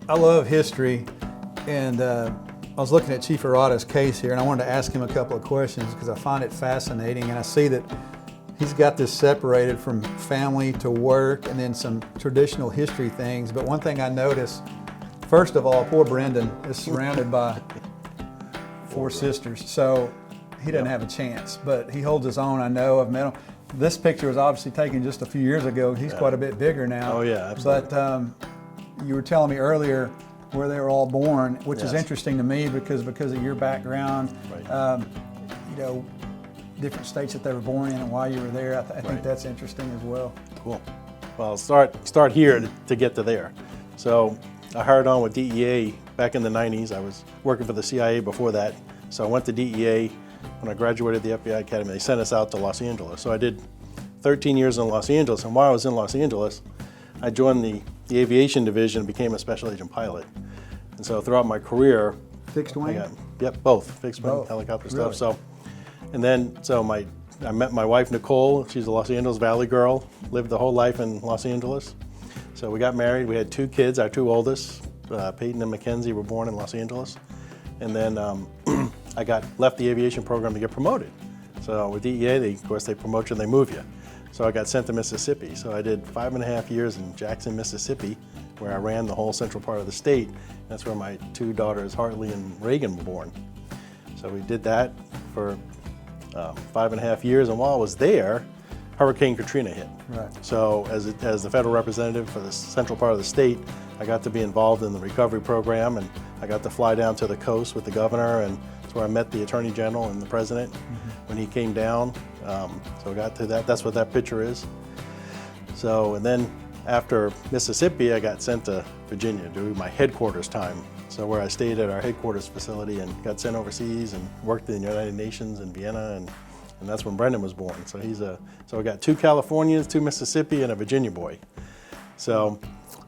I love history, and I was looking at Chief Arata's case here, and I wanted to ask him a couple of questions because I find it fascinating, and I see that he's got this separated from family to work and then some traditional history things. But one thing I noticed, first of all, poor Brendan is surrounded by 4 sisters, so he doesn't have a chance, but he holds his own. I know, I've met him. This picture was obviously taken just a few years ago. He's quite a bit bigger now. Oh yeah, absolutely. But you were telling me earlier where they were all born, which is interesting to me because of your background, you know, different states that they were born in and why you were there. I think that's interesting as well. Cool. Well, I'll start here to get to there. So I hired on with DEA back in the 90s. I was working for the CIA before that. So I went to DEA. When I graduated the FBI Academy, they sent us out to Los Angeles. So I did 13 years in Los Angeles, and while I was in Los Angeles, I joined the aviation division and became a special agent pilot. And so throughout my career, Fixed wing? both, fixed wing, helicopter stuff. So, and then, I met my wife, Nicole. She's a Los Angeles Valley girl, lived the whole life in Los Angeles. So we got married, we had 2 kids, our 2 oldest, Peyton and Mackenzie, were born in Los Angeles. And then I left the aviation program to get promoted. So with DEA, of course, they promote you and they move you. So I got sent to Mississippi. So I did 5.5 years in Jackson, Mississippi, where I ran the whole central part of the state. That's where my 2 daughters, Hartley and Reagan, were born. So we did that for 5.5 years, and while I was there, Hurricane Katrina hit. Right. So as the federal representative for the central part of the state, I got to be involved in the recovery program, and I got to fly down to the coast with the governor, and that's where I met the Attorney General and the President when he came down. So I got to that. That's what that picture is. So, and then after Mississippi, I got sent to Virginia to do my headquarters time. So where I stayed at our headquarters facility and got sent overseas and worked in the United Nations in Vienna, and that's when Brendan was born. So so I got 2 Californians, 2 Mississippi, and a Virginia boy. So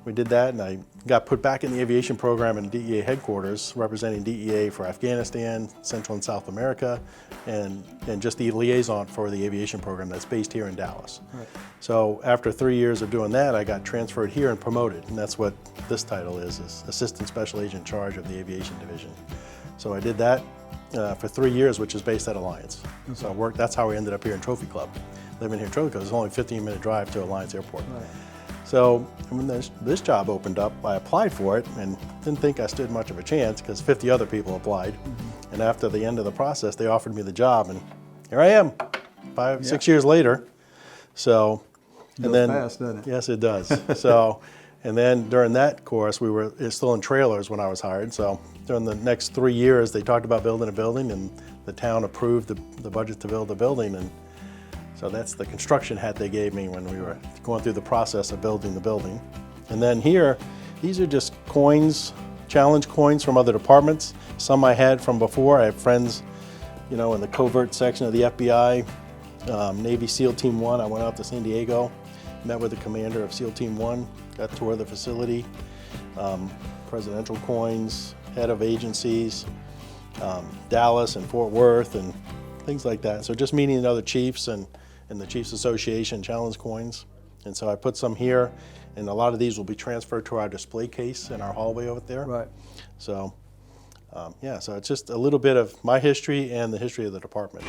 we did that, and I got put back in the aviation program in DEA headquarters, representing DEA for Afghanistan, Central and South America, and just the liaison for the aviation program that's based here in Dallas. Right. So after 3 years of doing that, I got transferred here and promoted, and that's what this title is Assistant Special Agent in Charge of the Aviation Division. So I did that for 3 years, which is based at Alliance. Okay. So that's how I ended up here in Trophy Club. Living here in Trophy Club, it's only a 15-minute drive to Alliance Airport. Right. So when this job opened up, I applied for it and didn't think I stood much of a chance because 50 other people applied. And after the end of the process, they offered me the job, and here I am, 6 years later. So, and then fast, doesn't it? Yes, it does. So, and then during that course, we were still in trailers when I was hired. So during the next 3 years, they talked about building a building, and the town approved the budget to build the building. And so that's the construction hat they gave me when we were going through the process of building the building. And then here, these are just coins, challenge coins from other departments. Some I had from before. I have friends, you know, in the covert section of the FBI, Navy SEAL Team 1. I went out to San Diego, met with the commander of SEAL Team 1, got to tour the facility, presidential coins, head of agencies, Dallas and Fort Worth, and things like that. So just meeting other chiefs and the Chiefs Association challenge coins. And so I put some here, and a lot of these will be transferred to our display case in our hallway over there. Right. So, yeah, so it's just a little bit of my history and the history of the department.